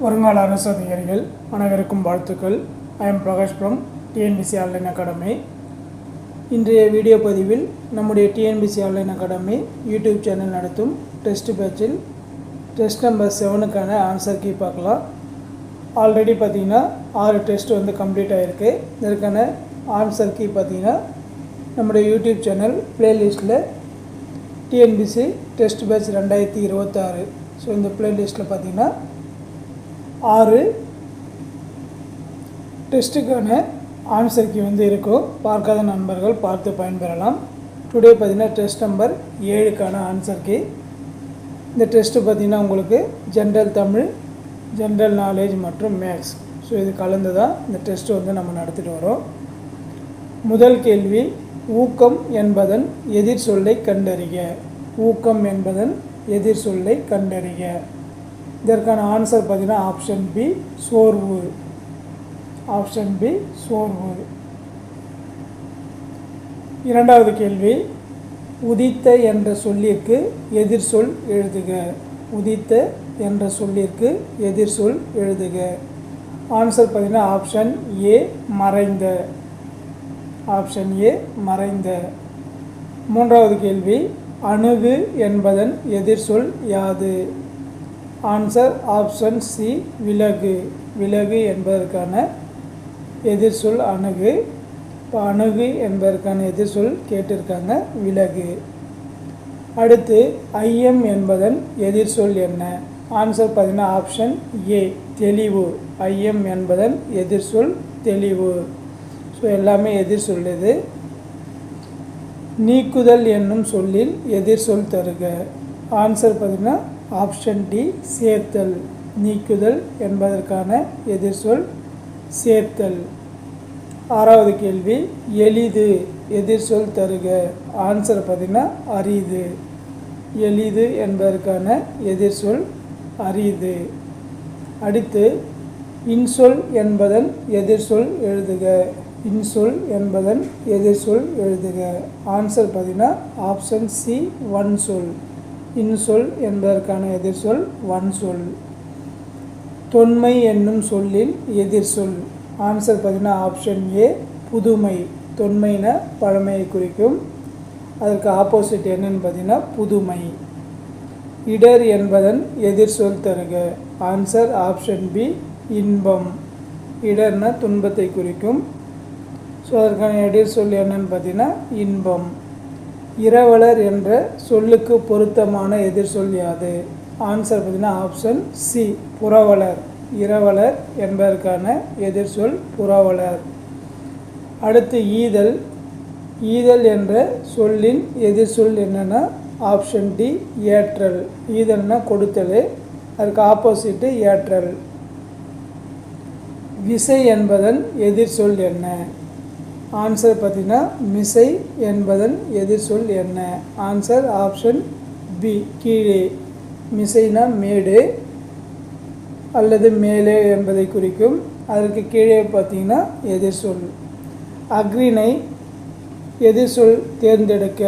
வருங்கால அரசு அதிகாரிகள் அனைவருக்கும் வாழ்த்துக்கள். I am Prakash from TNPSC online academy. இன்றைய வீடியோ பதிவில் நம்முடைய TNPSC online academy YouTube channel நடத்தும் டெஸ்ட் பேட்சில் டெஸ்ட் நம்பர் 7க்கான ஆன்சர் கீ பார்க்கலாம். ஆல்ரெடி பார்த்திங்கன்னா 6 டெஸ்ட் கம்ப்ளீட் ஆகிருக்கு. இதற்கான ஆன்சர் கீ பார்த்திங்கன்னா நம்முடைய யூடியூப் சேனல் ப்ளேலிஸ்ட்டில் டிஎன்பிசி டெஸ்ட் பேட்ச் 2026. ஸோ இந்த ப்ளேலிஸ்ட்டில் பார்த்திங்கன்னா 6 டெஸ்ட்டுக்கான ஆன்சர் கீ இருக்கும். பார்க்காத நண்பர்கள் பார்த்து பயன்பெறலாம். டுடே பார்த்திங்கன்னா டெஸ்ட் நம்பர் 7க்கான ஆன்சர் கீ. இந்த டெஸ்ட்டு பார்த்திங்கன்னா உங்களுக்கு ஜென்ரல் தமிழ், ஜென்ரல் நாலேஜ் மற்றும் மேக்ஸ், ஸோ இது கலந்து தான் இந்த டெஸ்ட்டு நம்ம நடத்திட்டு வரோம். முதல் கேள்வி, ஊக்கம் என்பதன் எதிர் சொல்லை கண்டறிக. ஊக்கம் என்பதன் எதிர் சொல்லை கண்டறிக. இதற்கான ஆன்சர் பார்த்திங்கன்னா ஆப்ஷன் பி, சோர்வு. ஆப்ஷன் பி, சோர்வு. இரண்டாவது கேள்வி, உதித்த என்ற சொல்லிற்கு எதிர் சொல் எழுதுக. உதித்த என்ற சொல்லிற்கு எதிர் சொல் எழுதுக. ஆன்சர் பார்த்திங்கன்னா ஆப்ஷன் ஏ, மறைந்த. ஆப்ஷன் ஏ, மறைந்த. மூன்றாவது கேள்வி, அணுகு என்பதன் எதிர் சொல் யாது. ஆன்சர் ஆப்ஷன் சி, விலகு. விலகு என்பதற்கான எதிர் சொல் அணுகு. இப்போ அணுகு என்பதற்கான எதிர் சொல் கேட்டிருக்காங்க, விலகு. அடுத்து, ஐயம் என்பதன் எதிர் சொல் என்ன. ஆன்சர் பார்த்திங்கன்னா ஆப்ஷன் ஏ, தெளிவு. ஐயம் என்பதன் எதிர் சொல் தெளிவு. ஸோ எல்லாமே எதிர் சொல்லுது. நீக்குதல் என்னும் சொல்லில் எதிர் சொல் தருக. ஆன்சர் பார்த்திங்கன்னா ஆப்ஷன் டி, சேர்த்தல். நீக்குதல் என்பதற்கான எதிர் சொல் சேர்த்தல். ஆறாவது கேள்வி, எளிது எதிர் சொல் தருக. ஆன்சர் பார்த்திங்கன்னா அரிது. எளிது என்பதற்கான எதிர் சொல் அரிது. அடுத்து, இன்சொல் என்பதன் எதிர் சொல் எழுதுக. இன்சொல் என்பதன் எதிர் சொல் எழுதுக. ஆன்சர் பார்த்திங்கன்னா ஆப்ஷன் சி, வன்சொல். இன்சொல் என்பதற்கான எதிர் சொல் வன்சொல். தொன்மை என்னும் சொல்லின் எதிர் சொல். ஆன்சர் பார்த்திங்கன்னா ஆப்ஷன் ஏ, புதுமை. தொன்மைனா பழமையை குறிக்கும். அதற்கு ஆப்போசிட் என்னன்னு பார்த்திங்கன்னா புதுமை. இடர் என்பதன் எதிர் சொல் தருக. ஆன்சர் ஆப்ஷன் பி, இன்பம். இடர்னா துன்பத்தை குறிக்கும். ஸோ அதற்கான எதிர் சொல் என்னன்னு பார்த்திங்கன்னா இன்பம். இரவலர் என்ற சொல்லுக்கு பொருத்தமான எதிர் சொல் யாது. ஆன்சர் பார்த்திங்கன்னா ஆப்ஷன் சி, புரவலர். இரவலர் என்பதற்கான எதிர் சொல் புரவலர். அடுத்து, ஈதல். ஈதல் என்ற சொல்லின் எதிர் சொல் என்னென்னா ஆப்ஷன் டி, ஏற்றல். ஈதல்னா கொடுத்தல், அதுக்கு ஆப்போசிட்டு ஏற்றல். விசை என்பதன் எதிர் சொல் என்ன. ஆன்சர் பார்த்திங்கன்னா மிசை என்பதன் எதிர் சொல் என்ன. ஆன்சர் ஆப்ஷன் பி, கீழே. மிசைனா மேடு அல்லது மேலே என்பதை குறிக்கும். அதற்கு கீழே பார்த்திங்கன்னா எதிர் சொல். அக்ரிணை எதிர் சொல் தேர்ந்தெடுக்க.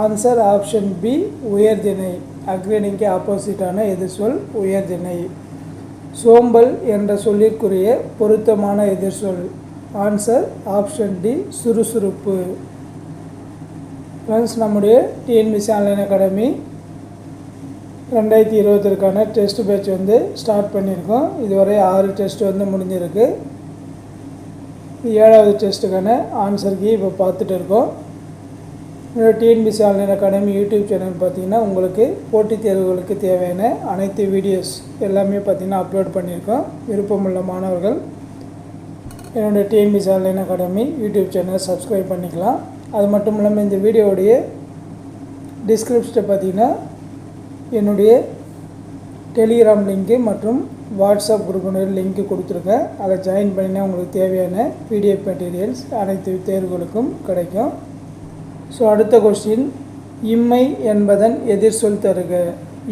ஆன்சர் ஆப்ஷன் பி, உயர்திணை. அக்ரிணைக்கு ஆப்போசிட்டான எதிர் சொல் உயர்திணை. சோம்பல் என்ற சொல்லிற்குரிய பொருத்தமான எதிர் சொல். ஆன்சர் ஆப்ஷன் டி, சுறுசுறுப்பு. ஃப்ரெண்ட்ஸ், நம்முடைய டிஎன்பிசி ஆன்லைன் அகாடமி 2020க்கான டெஸ்ட் பேட்ச் ஸ்டார்ட் பண்ணியிருக்கோம். இதுவரை 6 டெஸ்ட் முடிஞ்சிருக்கு. 7வது டெஸ்ட்டுக்கான ஆன்சர் கீ இப்போ பார்த்துட்டு இருக்கோம். TNPSC online academy YouTube channel பார்த்திங்கன்னா உங்களுக்கு போட்டித் தேர்வுகளுக்கு தேவையான அனைத்து வீடியோஸ் எல்லாமே பார்த்திங்கன்னா அப்லோட் பண்ணியிருக்கோம். விருப்பமுள்ள மாணவர்கள் என்னுடைய டிஎன்பிசி ஆன்லைன் அகாடமி யூடியூப் சேனலை சப்ஸ்கிரைப் பண்ணிக்கலாம். அது மட்டும் இல்லாமல் இந்த வீடியோவுடைய டிஸ்கிரிப்ஷனில் பார்த்திங்கன்னா என்னுடைய டெலிகிராம் லிங்க்கு மற்றும் வாட்ஸ்அப் குரூப்புடைய லிங்க்கு கொடுத்துருக்கேன். அதை ஜாயின் பண்ணினா உங்களுக்கு தேவையான பிடிஎஃப் மெட்டீரியல்ஸ் அனைத்து தேர்வுகளுக்கும் கிடைக்கும். ஸோ அடுத்த கொஸ்டின், இம்மை என்பதன் எதிர் சொல் தருக.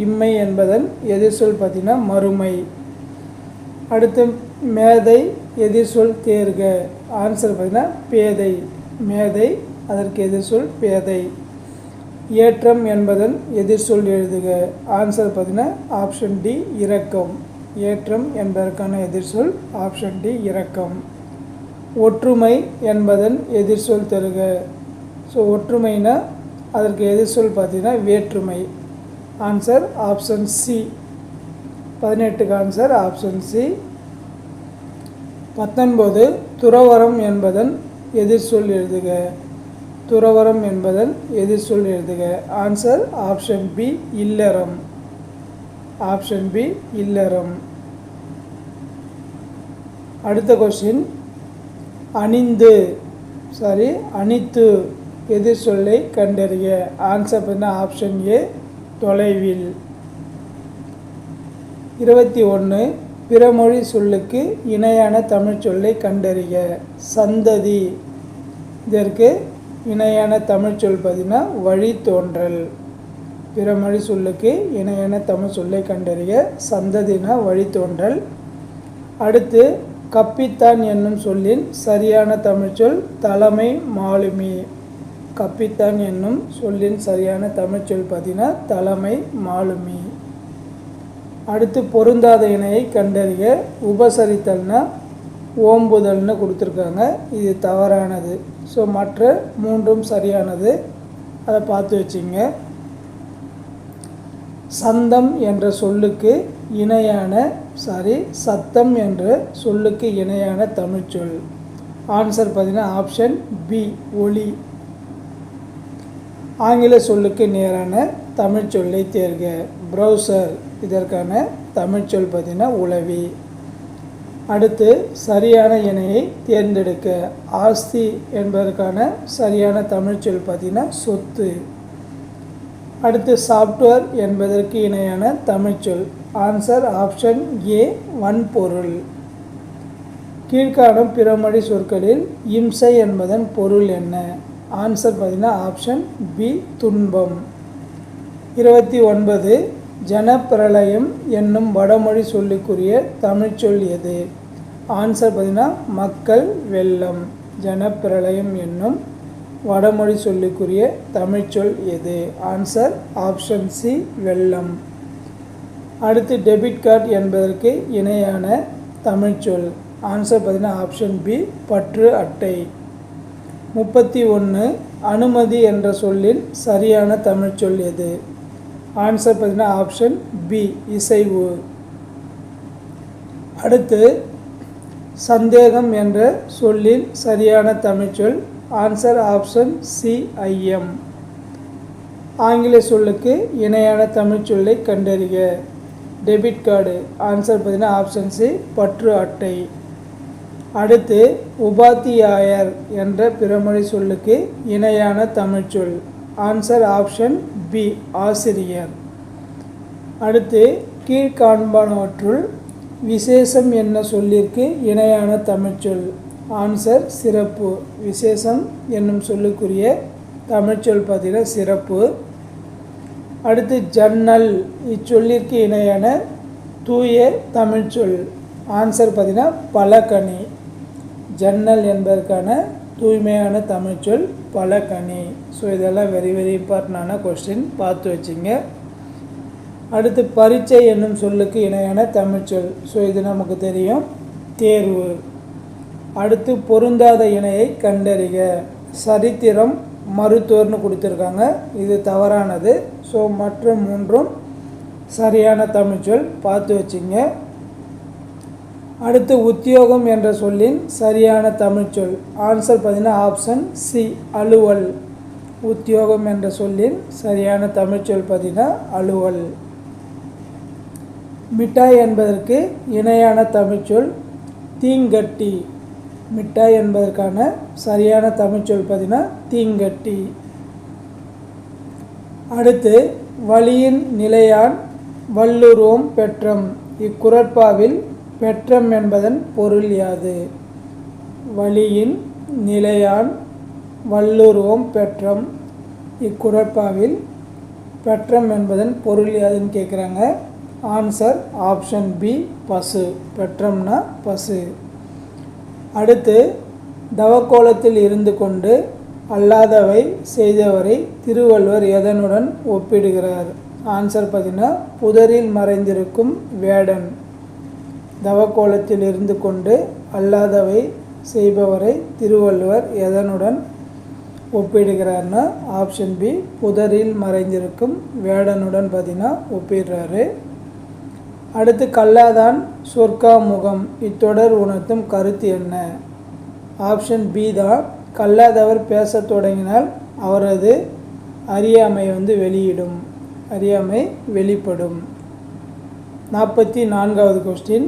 இம்மை என்பதன் எதிர் சொல் பார்த்திங்கன்னா மறுமை. அடுத்து, மேதை எதிர் சொல் தேர்க. ஆன்சர் பார்த்திங்கன்னா பேதை. மேதை, அதற்கு எதிர் சொல் பேதை. ஏற்றம் என்பதன் எதிர் சொல் எழுதுக. ஆன்சர் பார்த்திங்கன்னா ஆப்ஷன் டி, இரக்கம். ஏற்றம் என்பதற்கான எதிர்ச்சொல் ஆப்ஷன் டி இரக்கம். ஒற்றுமை என்பதன் எதிர்ச்சொல் தருக. ஸோ ஒற்றுமைனா அதற்கு எதிர்ச்சொல் பார்த்தீங்கன்னா வேற்றுமை. Answer option C. 18க்கு ஆன்சர் ஆப்ஷன் சி. 19 துறவறம் என்பதன் எதிர்ச்சொல் எழுதுக. துறவறம் என்பதன் எதிர்ச்சொல் எழுதுக. ஆன்சர் ஆப்ஷன் பி இல்லறம். ஆப்ஷன் பி இல்லறம். அடுத்த கொஸ்டின், அணித்து எதிர்ச்சொல்லை கண்டறிய. ஆன்சர் பண்ண ஆப்ஷன் ஏ தொலைவில். 21 பிறமொழி சொல்லுக்கு இணையான தமிழ் சொல்லை கண்டறிய. சந்ததி, இதற்கு இணையான தமிழ் சொல் பார்த்தீங்கன்னா வழித்தோன்றல். பிறமொழி சொல்லுக்கு இணையான தமிழ் சொல்லை கண்டறிய. சந்ததினா வழித்தோன்றல். அடுத்து கப்பித்தான் என்னும் சொல்லின் சரியான தமிழ் சொல் தலைமை மாலுமி. கப்பித்தான் என்னும் சொல்லின் சரியான தமிழ் சொல் பார்த்தீங்கன்னா தலைமை மாலுமி. அடுத்து பொருந்தாத இணையை கண்டறிய. உபசரித்தல்னா ஓம்புதல்னு கொடுத்துருக்காங்க, இது தவறானது. ஸோ மற்ற மூன்றும் சரியானது, அதை பார்த்து வச்சிங்க. சந்தம் என்ற சொல்லுக்கு இணையான சத்தம் என்ற சொல்லுக்கு இணையான தமிழ்ச்சொல். ஆன்சர் பார்த்தீங்கன்னா ஆப்ஷன் பி ஒலி. ஆங்கில சொல்லுக்கு நேரான தமிழ்ச்சொல்லை தேர்க. ப்ரௌசர், இதற்கான தமிழ்ச்சொல் பார்த்தீங்கன்னா உளவி. அடுத்து சரியான இணையை தேர்ந்தெடுக்க. ஆஸ்தி என்பதற்கான சரியான தமிழ்ச்சொல் பார்த்தீங்கன்னா சொத்து. அடுத்து சாஃப்ட்வேர் என்பதற்கு இணையான தமிழ்ச்சொல். ஆன்சர் ஆப்ஷன் ஏ வன்பொருள். கீழ்காணும் பிறமொழி சொற்களில் இம்சை என்பதன் பொருள் என்ன? ஆன்சர் பார்த்தீங்கன்னா ஆப்ஷன் பி துன்பம். 29 ஜனப்பிரளயம் என்னும் வடமொழி சொல்லுக்குரிய தமிழ்ச்சொல் எது? ஆன்சர் பார்த்தீங்கன்னா மக்கள் வெள்ளம். ஜனப்பிரளயம் என்னும் வடமொழி சொல்லுக்குரிய தமிழ்ச்சொல் எது? ஆன்சர் ஆப்ஷன் சி வெள்ளம். அடுத்து டெபிட் கார்டு என்பதற்கு இணையான தமிழ்ச்சொல். ஆன்சர் பார்த்தீங்கன்னா ஆப்ஷன் பி பற்று அட்டை. 31 அனுமதி என்ற சொல்லின் சரியான தமிழ்ச்சொல் எது? ஆன்சர் பார்த்தீங்கன்னா ஆப்ஷன் பி இசைவு. அடுத்து சந்தேகம் என்ற சொல்லின் சரியான தமிழ்ச்சொல். ஆன்சர் ஆப்ஷன் சி ஐயம். ஆங்கில சொல்லுக்கு இணையான தமிழ்ச்சொல்லை கண்டறிக. Debit card. ஆன்சர் பார்த்தீங்கன்னா ஆப்ஷன் சி பற்று அட்டை. அடுத்து உபாத்தியாயர் என்ற பிறமொழி சொல்லுக்கு இணையான தமிழ்ச்சொல். ஆன்சர் ஆப்ஷன் பி ஆசிரியர். அடுத்து கீழ்காண்பானவற்றுள் விசேஷம் என்ன சொல்லிற்கு இணையான தமிழ்ச்சொல்? ஆன்சர் சிறப்பு. விசேஷம் என்னும் சொல்லுக்குரிய தமிழ்ச்சொல் பார்த்தீங்கன்னா சிறப்பு. அடுத்து ஜன்னல் இச்சொல்லிற்கு இணையான தூய தமிழ்ச்சொல். ஆன்சர் பார்த்தீங்கன்னா பலகனி. ஜன்னல் என்பதற்கான தூய்மையான தமிழ்ச்சொல் பலகனி. ஸோ இதெல்லாம் வெரி இம்பார்ட்டண்டான கொஸ்டின், பார்த்து வச்சுங்க. அடுத்து பரீட்சை என்னும் சொல்லுக்கு இணையான தமிழ்ச்சொல். ஸோ இது நமக்கு தெரியும், தேர்வு. அடுத்து பொருந்தாத இணையை கண்டறிக. சரித்திரம் மருத்துவர்னு கொடுத்துருக்காங்க, இது தவறானது. ஸோ மற்ற மூன்றும் சரியான தமிழ்ச்சொல், பார்த்து வச்சுங்க. அடுத்து உத்தியோகம் என்ற சொல்லின் சரியான தமிழ்ச்சொல். ஆன்சர் பார்த்தீங்கன்னா ஆப்ஷன் சி அலுவல். உத்தியோகம் என்ற சொல்லின் சரியான தமிழ்ச்சொல் பார்த்தீங்கன்னா அலுவல். மிட்டாய் என்பதற்கு இணையான தமிழ்ச்சொல் தீங்கட்டி. மிட்டாய் என்பதற்கான சரியான தமிழ்ச்சொல் பார்த்தீங்கன்னா தீங்கட்டி. அடுத்து வழியின் நிலையான் வல்லுருவம் பெற்றம். இக்குறட்பாவில் பெற்றம் என்பதன் பொருள் யாது? வழியின் நிலையான் வல்லுருவம் பெற்றம். இக்குறட்பாவில் பெற்றம் என்பதன் பொருள் யாதுன்னு கேட்குறாங்க. ஆன்சர் ஆப்ஷன் பி பசு. பெற்றம்னா பசு. அடுத்து தவக்கோலத்தில் இருந்து கொண்டு அல்லாதவை செய்தவரை திருவள்ளுவர் எதனுடன் ஒப்பிடுகிறார்? ஆன்சர் பார்த்தீங்கன்னா புதரில் மறைந்திருக்கும் வேடன். தவக்கோலத்தில் இருந்து கொண்டு அல்லாதவை செய்பவரை திருவள்ளுவர் எதனுடன் ஒப்பிடுகிறார்னா ஆப்ஷன் பி, புதரில் மறைந்திருக்கும் வேடனுடன் பார்த்தீங்கன்னா ஒப்பிடுறாரு. அடுத்து கல்லாதான் சொர்க்காமுகம் இத்தொடர் உணர்த்தும் கருத்து என்ன? ஆப்ஷன் பி தான். கல்லாதவர் பேசத் தொடங்கினால் அவரது அறியாமை வெளிப்படும். 44வது கொஸ்டின்,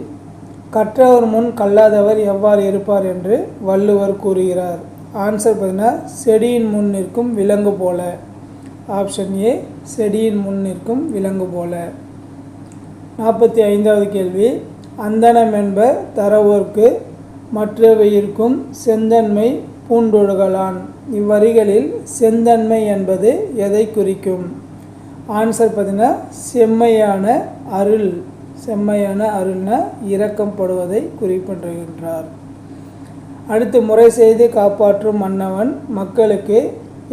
கற்றவர் முன் கல்லாதவர் எவ்வாறு இருப்பார் என்று வள்ளுவர் கூறுகிறார்? ஆன்சர் பார்த்தீங்கன்னா செடியின் முன் நிற்கும் விலங்கு போல. ஆப்ஷன் ஏ, செடியின் முன் நிற்கும் விலங்கு போல. 45வது கேள்வி, அந்தணம் என்ப தரவோர்க்கு மற்றவையிற்கும் செந்தன்மை பூண்டொழுகலான். இவ்வரிகளில் செந்தன்மை என்பது எதை குறிக்கும்? ஆன்சர் பார்த்தீங்கன்னா செம்மையான அருள்னா இரக்கப்படுவதை குறிப்பிடுகின்றார். அடுத்து முறை செய்து காப்பாற்றும் மன்னவன் மக்களுக்கு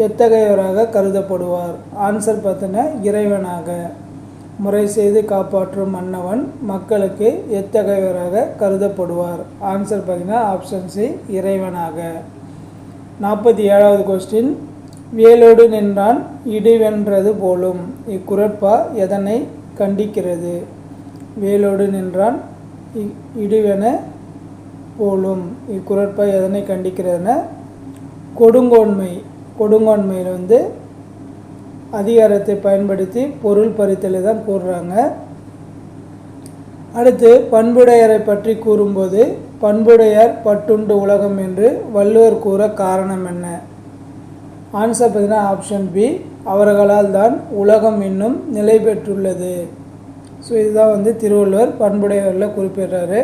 எத்தகையவராக கருதப்படுவார்? ஆன்சர் பார்த்தீங்கன்னா இறைவனாக. முறை செய்து காப்பாற்றும் மன்னவன் மக்களுக்கு எத்தகையவராக கருதப்படுவார்? ஆன்சர் பார்த்தீங்கன்னா ஆப்ஷன் சி, இறைவனாக. 47வது கொஸ்டின், வேலோடு நின்றான் இடிவென்றது போலும் இக்குறட்பா எதனை கண்டிக்கிறது? வேலோடு நின்றான் இடிவென போலும் இக்குறட்பா எதனை கண்டிக்கிறதுனா கொடுங்கோன்மையில் அதிகாரத்தை பயன்படுத்தி பொருள் பறித்தலை தான் கூறுறாங்க. அடுத்து பண்புடையரை பற்றி கூறும்போது பண்புடையார் பட்டுண்டு உலகம் என்று வள்ளுவர் கூற காரணம் என்ன? ஆன்சர் பார்த்தீங்கன்னா ஆப்ஷன் பி, அவர்களால் தான் உலகம் இன்னும் நிலை பெற்றுள்ளது. ஸோ இதுதான் திருவள்ளுவர் பண்புடையவர்களில் குறிப்பிடுறாரு.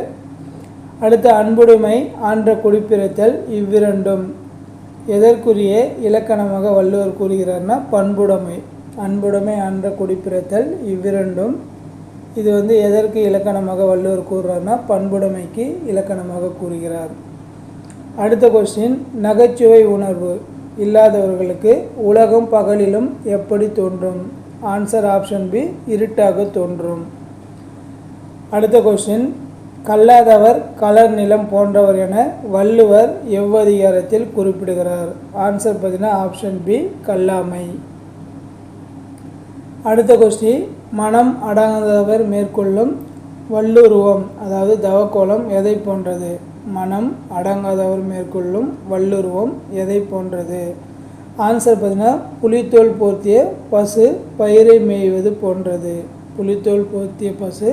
அடுத்து அன்புடைமை ஆன்ற குடிப்பிறத்தல் இவ்விரண்டும் எதற்குரிய இலக்கணமாக வள்ளுவர் கூறுகிறார்னா பண்புடைமை. அன்புடைமை ஆன்ற குடிப்பிறத்தல் இவ்விரண்டும் இது எதற்கு இலக்கணமாக வள்ளுவர் கூறுறார்னா பண்புடைமைக்கு இலக்கணமாக கூறுகிறார். அடுத்த கொஸ்டின், நகைச்சுவை உணர்வு இல்லாதவர்களுக்கு உலகம் பகலிலும் எப்படி தோன்றும்? ஆன்சர் ஆப்ஷன் பி, இருட்டாக தோன்றும். அடுத்த கொஸ்டின், கல்லாதவர் கலர் நிலம் போன்றவர் என வள்ளுவர் எவ்வதிகாரத்தில் குறிப்பிடுகிறார்? ஆன்சர் பார்த்தீங்கன்னா ஆப்ஷன் பி, கல்லாமை. அடுத்த கொஸ்டின், மனம் அடங்காதவர் மேற்கொள்ளும் வல்லுருவம் அதாவது தவக்கோலம் எதை போன்றது? மனம் அடங்காதவர் மேற்கொள்ளும் வல்லுருவம் எதை போன்றது? ஆன்சர் பார்த்தீங்கன்னா புலித்தோல் போர்த்திய பசு பயிரை மேய்வது போன்றது. புலித்தோல் போர்த்திய பசு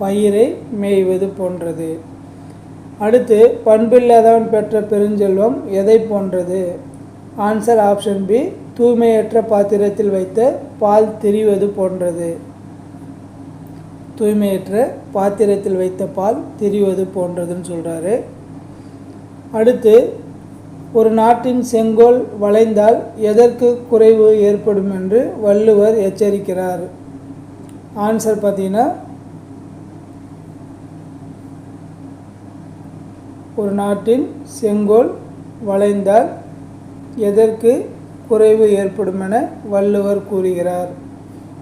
பயிரை மேய்வது போன்றது. அடுத்து பண்பில்லாதவன் பெற்ற பெருஞ்செல்வம் எதை போன்றது? ஆன்சர் ஆப்ஷன் பி, தூய்மையற்ற பாத்திரத்தில் வைத்த பால் திரிவது போன்றது. தூய்மையற்ற பாத்திரத்தில் வைத்த பால் திரிவது போன்றதுன்னு சொல்கிறாரு. அடுத்து ஒரு நாட்டின் செங்கோல் வளைந்தால் எதற்கு குறைவு ஏற்படும் என்று வள்ளுவர் எச்சரிக்கிறார்? ஆன்சர் பார்த்தீங்கன்னா ஒரு நாட்டின் செங்கோல் வளைந்தால் எதற்கு குறைவு ஏற்படும் என வள்ளுவர் கூறுகிறார்?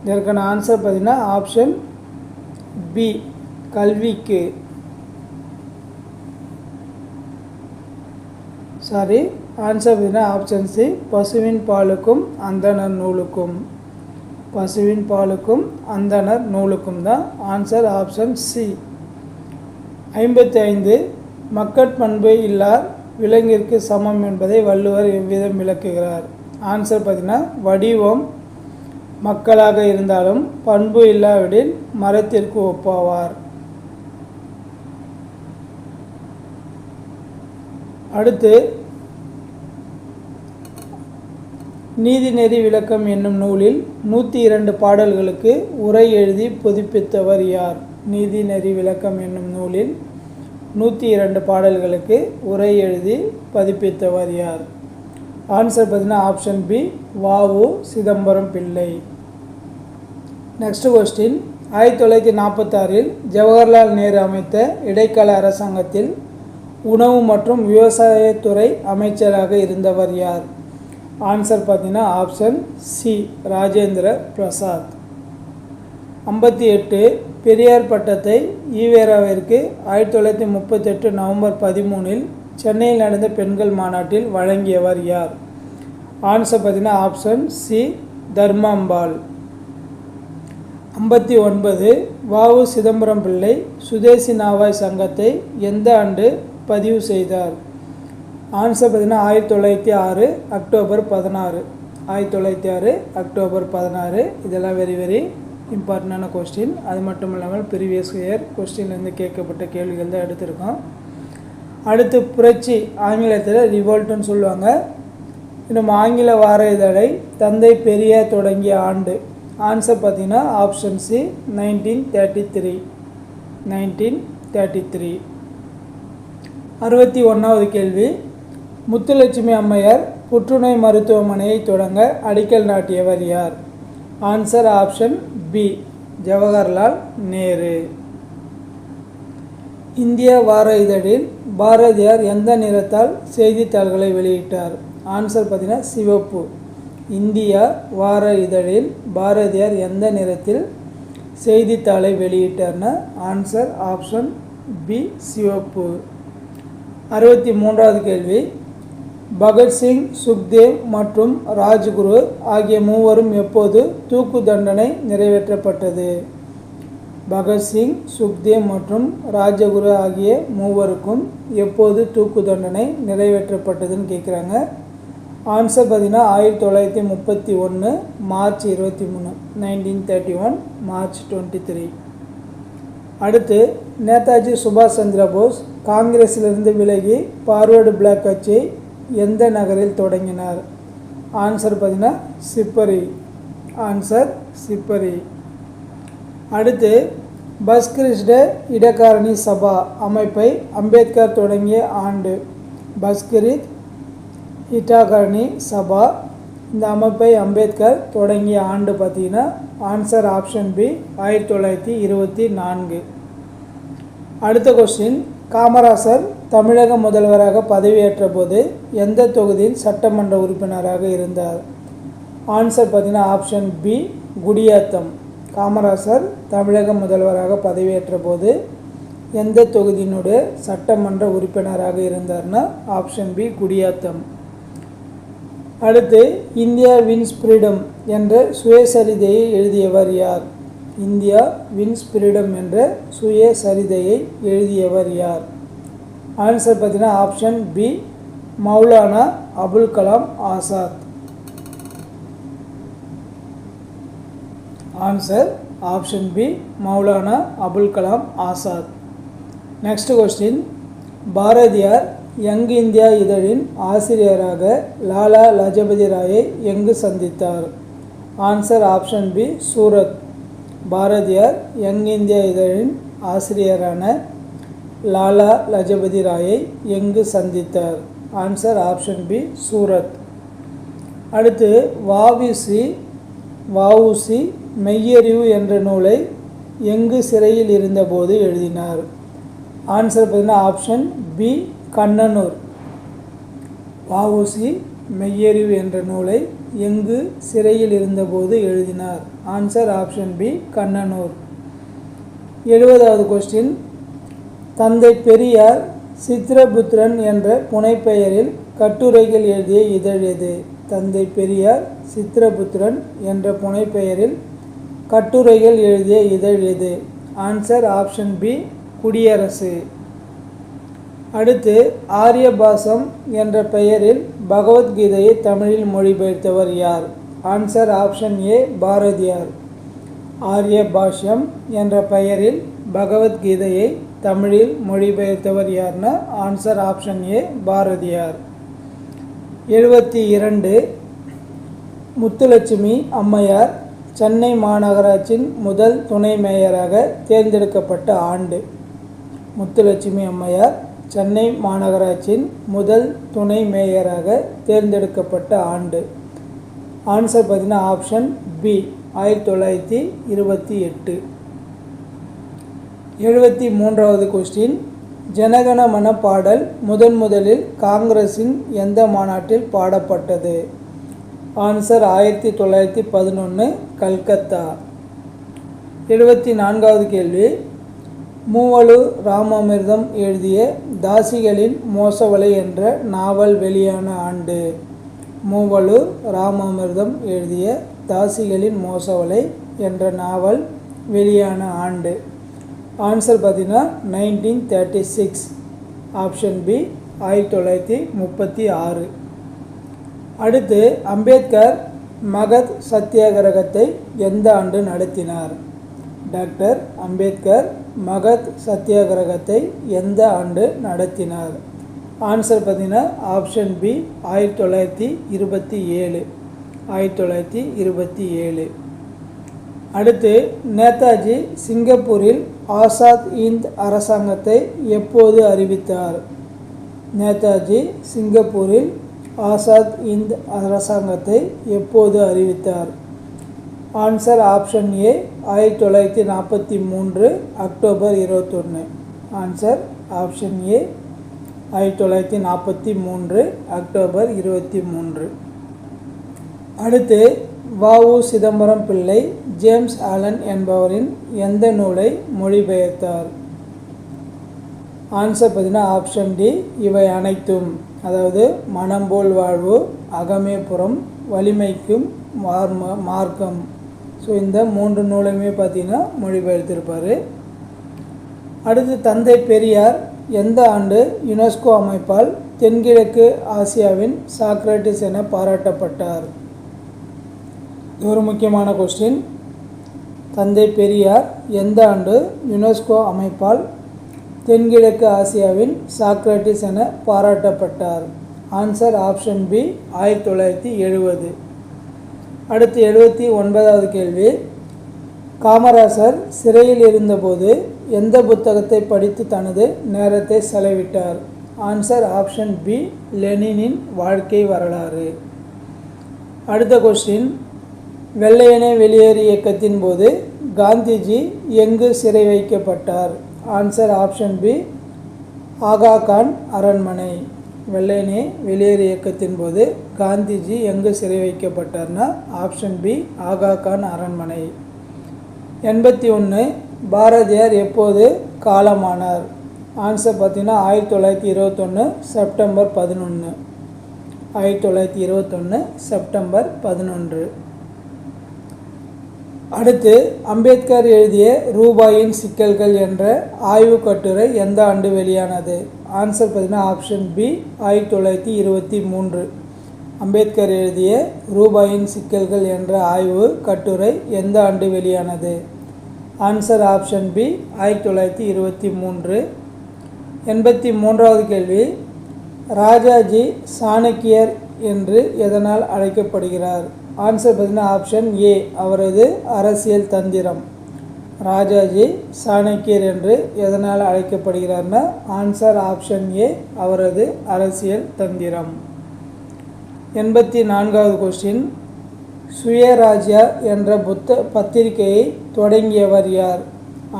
இதற்கான ஆன்சர் பார்த்தீங்கன்னா ஆப்ஷன் பி, கல்விக்கு. ஆன்சர் பார்த்தீங்கன்னா ஆப்ஷன் சி, பசுவின் பாலுக்கும் அந்தணர் நூலுக்கும். பசுவின் பாலுக்கும் அந்தணர் நூலுக்கும் தான் ஆன்சர் ஆப்ஷன் சி. 55 மக்கட்பண்பு இல்லார் விலங்கிற்கு சமம் என்பதை வள்ளுவர் எவ்விதம் விளக்குகிறார்? ஆன்சர் பார்த்தீங்கன்னா வடிவம் மக்களாக இருந்தாலும் பண்பு இல்லாவிடில் மரத்திற்கு ஒப்பாவார். அடுத்து நீதிநெறி விளக்கம் என்னும் நூலில் 102 பாடல்களுக்கு உரை எழுதி புதுப்பித்தவர் யார்? நீதிநெறி விளக்கம் என்னும் நூலில் 102 பாடல்களுக்கு உரை எழுதி பதிப்பித்தவர் யார்? ஆன்சர் பார்த்தீங்கன்னா option B, வ.உ. Chidambaram Pillai. Next question, 1946 Jawaharlal Nehru அமைத்த இடைக்கால அரசாங்கத்தில் உணவு மற்றும் விவசாயத்துறை அமைச்சராக இருந்தவர் யார்? ஆன்சர் பார்த்தீங்கன்னா ஆப்ஷன் சி, ராஜேந்திர பிரசாத். 58 பெரியார் பட்டத்தை ஈவேராவிற்கு 1938 நவம்பர் 13இல் சென்னையில் நடந்த பெண்கள் மாநாட்டில் வழங்கியவர் யார்? ஆன்சர் பார்த்தீங்கன்னா ஆப்ஷன் சி தர்மாம்பாள். 59 வ.உ. சிதம்பரம் பிள்ளை சுதேசி நாவாய் சங்கத்தை எந்த ஆண்டு பதிவு செய்தார்? ஆன்சர் பார்த்தீங்கன்னா 1906 அக்டோபர் 16. 1906 அக்டோபர் 16. இதெல்லாம் வெரி வெரி இம்பார்ட்டண்டான கொஸ்டின். அது மட்டும் இல்லாமல் ப்ரீவியஸ் இயர் கொஸ்டின்லேருந்து கேட்கப்பட்ட கேள்விகள் தான் எடுத்திருக்கோம். அடுத்து புரட்சி ஆங்கிலத்தில் ரிவோல்ட்டுன்னு சொல்லுவாங்க. இன்னும் ஆங்கில வார இதழை தந்தை பெரியார் தொடங்கிய ஆண்டு? ஆன்சர் பார்த்தீங்கன்னா ஆப்ஷன் சி 1933. 1933. 61வது கேள்வி. முத்துலட்சுமி அம்மையார் புற்றுநோய் மருத்துவமனையை தொடங்க அடிக்கல் நாட்டியவர் யார்? Answer option B Jawaharlal Nehru. India வார இதழில் பாரதியார் எந்த நிறத்தால் செய்தித்தாள்களை வெளியிட்டார்? ஆன்சர் பார்த்தீங்கன்னா சிவப்பு. இந்தியா வார இதழில் பாரதியார் எந்த நிறத்தில் செய்தித்தாளை வெளியிட்டார்னா ஆன்சர் ஆப்ஷன் பி சிவப்பு. 63வது கேள்வி. பகத்சிங், சுக்தேவ் மற்றும் ராஜ்குரு ஆகிய மூவரும் எப்போது தூக்கு தண்டனை நிறைவேற்றப்பட்டது? பகத்சிங், சுக்தேவ் மற்றும் ராஜகுரு ஆகிய மூவருக்கும் எப்போது தூக்கு தண்டனை நிறைவேற்றப்பட்டதுன்னு கேட்குறாங்க. ஆன்சர் பார்த்தீங்கன்னா 1931 மார்ச் 23. 1931 மார்ச் 23. அடுத்து நேதாஜி சுபாஷ் சந்திர போஸ் காங்கிரஸிலிருந்து விலகி ஃபார்வர்டு பிளாக் கட்சியை எந்த நகரில் தொடங்கினார்? ஆன்சர் பார்த்தீங்கன்னா சிப்பரி. ஆன்சர் சிப்பரி. அடுத்து பஸ்கிரிஸ்ட இடக்காரணி சபா அமைப்பை அம்பேத்கர் தொடங்கிய ஆண்டு? பஸ்கிரித் இடக்காரணி சபா இந்த அமைப்பை அம்பேத்கர் தொடங்கிய ஆண்டு பார்த்தீங்கன்னா ஆன்சர் ஆப்ஷன் பி 1924. அடுத்த கொஸ்டின். காமராசர் தமிழக முதல்வராக பதவியேற்ற போது எந்த தொகுதியின் சட்டமன்ற உறுப்பினராக இருந்தார்? ஆன்சர் பார்த்தீங்கன்னா ஆப்ஷன் பி குடியாத்தம். காமராசர் தமிழக முதல்வராக பதவியேற்ற போது எந்த தொகுதியினுடைய சட்டமன்ற உறுப்பினராக இருந்தார்னா ஆப்ஷன் பி குடியாத்தம். அடுத்து இந்தியா வின்ஸ் ஃப்ரீடம் என்ற சுயசரிதையை எழுதியவர் யார்? இந்தியா வின்ஸ் ஃப்ரீடம் என்ற சுயசரிதையை எழுதியவர் யார்? ஆன்சர் பார்த்தீங்கன்னா option B Maulana Abul Kalam Azad. Answer option B Maulana Abul Kalam Azad. Next question. Bharathiyar young India இதழின் ஆசிரியராக லாலா லஜபதி ராயை எங்கு சந்தித்தார்? Answer option B Surat. Bharathiyar young India இதழின் ஆசிரியரான லாலா லஜபதி ராயை எங்கு சந்தித்தார்? Answer option B Surat. அடுத்து வஉசி மெய்யறிவு என்ற நூலை எங்கு சிறையில் இருந்தபோது எழுதினார்? ஆன்சர் பார்த்தீங்கன்னா ஆப்ஷன் பி கண்ணனூர். வஉசி மெய்யறிவு என்ற நூலை எங்கு சிறையில் இருந்தபோது எழுதினார்? Answer option B Kannanur. 70வது கொஸ்டின். தந்தை பெரியார் சித்திரபுத்திரன் என்ற புனைப்பெயரில் கட்டுரைகள் எழுதிய இதழ் எது? தந்தை பெரியார் சித்திரபுத்திரன் என்ற புனைப்பெயரில் கட்டுரைகள் எழுதிய இதழ் எது? ஆன்சர் ஆப்ஷன் பி குடியரசு. அடுத்து ஆரியபாசம் என்ற பெயரில் பகவத்கீதையை தமிழில் மொழிபெயர்த்தவர் யார்? Answer option A Bharathiyar. Aryabhashyam என்ற பெயரில் பகவத்கீதையை தமிழில் மொழிபெயர்த்தவர் யார்னா answer option A Bharathiyar. 72 Muthulakshmi அம்மையார் சென்னை மாநகராட்சியின் முதல் துணை மேயராக தேர்ந்தெடுக்கப்பட்ட ஆண்டு? முத்துலட்சுமி அம்மையார் சென்னை மாநகராட்சியின் முதல் துணை மேயராக தேர்ந்தெடுக்கப்பட்ட ஆண்டு? ஆன்சர் பார்த்தீங்கன்னா ஆப்ஷன் பி 1928. 73வது கொஸ்டின். ஜனகணமன பாடல் முதலில் காங்கிரஸின் எந்த மாநாட்டில் பாடப்பட்டது? ஆன்சர் 1911 கல்கத்தா. 74வது கேள்வி, மூவலூர் ராமாமிர்தம் எழுதிய தாசிகளின் மோசவலை என்ற நாவல் வெளியான ஆண்டு. மூவலூர் ராமாமிர்தம் எழுதிய தாசிகளின் மோசவலை என்ற நாவல் வெளியான ஆண்டு. ஆன்சர் பார்த்தீங்கன்னா 1936. Option B 1936. அடுத்து, அம்பேத்கர் மகத் சத்தியாகிரகத்தை எந்த ஆண்டு நடத்தினார்? டாக்டர் அம்பேத்கர் மகத் சத்தியாகிரகத்தை எந்த ஆண்டு நடத்தினார்? ஆன்சர் பார்த்தீங்கன்னா ஆப்ஷன் பி 1927. 1927. அடுத்து, நேதாஜி சிங்கப்பூரில் ஆசாத் இந்த் அரசாங்கத்தை எப்போது அறிவித்தார்? நேதாஜி சிங்கப்பூரில் ஆசாத் இந்த் அரசாங்கத்தை எப்போது அறிவித்தார்? ஆன்சர் ஆப்ஷன் ஏ 1943 அக்டோபர் 21. ஆன்சர் ஆப்ஷன் ஏ 1943 அக்டோபர் 23. அடுத்து, வ.உ. சிதம்பரம் பிள்ளை ஜேம்ஸ் ஆலன் என்பவரின் எந்த நூலை மொழிபெயர்த்தார்? ஆன்சர் பார்த்தீங்கன்னா ஆப்ஷன் டி இவை அனைத்தும். அதாவது மனம்போல் வாழ்வு, அகமே புறம், வலிமைக்கும் மார்க்கம். ஸோ இந்த 3 நூலையுமே பார்த்தீங்கன்னா மொழிபெயர்த்திருப்பார். அடுத்து, தந்தை பெரியார் எந்த ஆண்டு யுனெஸ்கோ அமைப்பால் தென்கிழக்கு ஆசியாவின் சாக்ரட்டிஸ் என பாராட்டப்பட்டார்? இது ஒரு முக்கியமான கொஸ்டின். தந்தை பெரியார் எந்த ஆண்டு யுனெஸ்கோ அமைப்பால் தென்கிழக்கு ஆசியாவின் சாக்ரட்டிஸ் என பாராட்டப்பட்டார்? Answer option B 1970. அடுத்து 79வது கேள்வி, காமராசர் சிறையில் இருந்தபோது எந்த புத்தகத்தை படித்து தனது நேரத்தை செலவிட்டார்? ஆன்சர் ஆப்ஷன் பி லெனினின் வாழ்க்கை வரலாறு. அடுத்த கொஸ்டின், வெள்ளையனே வெளியேறு இயக்கத்தின் போது காந்திஜி எங்கு சிறை வைக்கப்பட்டார்? ஆன்சர் ஆப்ஷன் பி ஆகா கான் அரண்மனை. வெள்ளையனே வெளியேறு இயக்கத்தின் போது காந்திஜி எங்கு சிறை வைக்கப்பட்டார்னா ஆப்ஷன் பி ஆகா கான் அரண்மனை. 81, பாரதியார் எப்போது காலமானார்? ஆன்சர் பார்த்தீங்கன்னா 1921 செப்டம்பர் 11. 1921 செப்டம்பர் 11. அடுத்து, அம்பேத்கர் எழுதிய ரூபாயின் சிக்கல்கள் என்ற ஆய்வுக் கட்டுரை எந்த ஆண்டு வெளியானது? ஆன்சர் பார்த்தீங்கன்னா ஆப்ஷன் பி 1923. அம்பேத்கர் எழுதிய ரூபாயின் சிக்கல்கள் என்ற ஆய்வு கட்டுரை எந்த ஆண்டு வெளியானது? Answer option B 1923. 83வது கேள்வி, ராஜாஜி சாணக்கியர் என்று எதனால் அழைக்கப்படுகிறார்? ஆன்சர் பார்த்தீங்கன்னா ஆப்ஷன் ஏ அவரது அரசியல் தந்திரம். ராஜாஜி சாணக்கியர் என்று எதனால் அழைக்கப்படுகிறார்னா ஆன்சர் ஆப்ஷன் ஏ அவரது அரசியல் தந்திரம். 84வது கொஸ்டின், சுயராஜ்யா என்ற பத்திரிகையை தொடங்கியவர் யார்?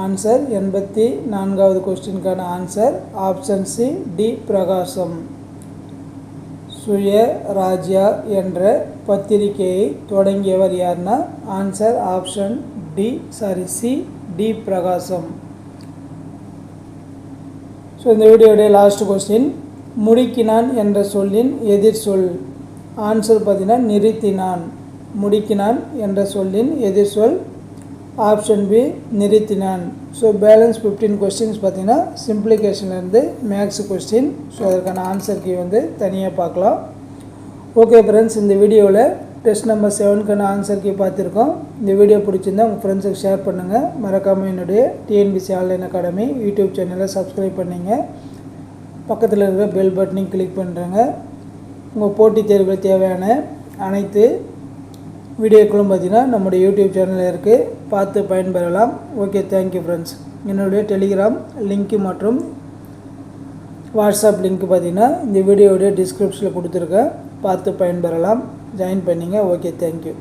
ஆன்சர் 84வது கொஸ்டினுக்கான answer option C T Prakasam. Swarajya என்ற பத்திரிகையை தொடங்கியவர் யார்னா answer option C T Prakasam. So இந்த வீடியோடைய லாஸ்ட் கொஸ்டின், முடுக்கினான் என்ற சொல்லின் எதிர் சொல்? ஆன்சர் பார்த்தீங்கன்னா நிறுத்தினான். முடுக்கினான் என்ற சொல்லின் எதிர் சொல் ஆப்ஷன் பி நிறுத்தினான். ஸோ பேலன்ஸ் 15 கொஸ்டின்ஸ் பார்த்தீங்கன்னா சிம்பிளிகேஷன்லேருந்து மேக்ஸ் கொஸ்டின். ஸோ அதற்கான ஆன்சர் கீ வந்து தனியாக பார்க்கலாம். ஓகே ஃப்ரெண்ட்ஸ், இந்த வீடியோவில் டெஸ்ட் நம்பர் 7க்கான ஆன்சர் கீ பார்த்துருக்கோம். இந்த வீடியோ பிடிச்சிருந்தால் உங்கள் ஃப்ரெண்ட்ஸுக்கு ஷேர் பண்ணுங்கள். மறக்காமல் என்னுடைய டிஎன்பிசி ஆன்லைன் அகாடமி யூடியூப் சேனலை சப்ஸ்கிரைப் பண்ணிங்க. பக்கத்தில் இருக்கிற பெல் பட்டனையும் கிளிக் பண்ணுறேங்க. உங்கள் போட்டித் தேர்வுகள் தேவையான அனைத்து வீடியோக்களும் பார்த்தீங்கன்னா நம்முடைய யூடியூப் சேனலில் இருக்குது, பார்த்து பயன்பெறலாம். Okay, thank you friends. என்னுடைய டெலிகிராம் லிங்க்கு மற்றும் வாட்ஸ்அப் லிங்க்கு பார்த்தீங்கன்னா இந்த வீடியோடைய டிஸ்கிரிப்ஷனில் கொடுத்துருக்கேன், பார்த்து பயன்பெறலாம். ஜாயின் பண்ணிங்க. Okay, thank you.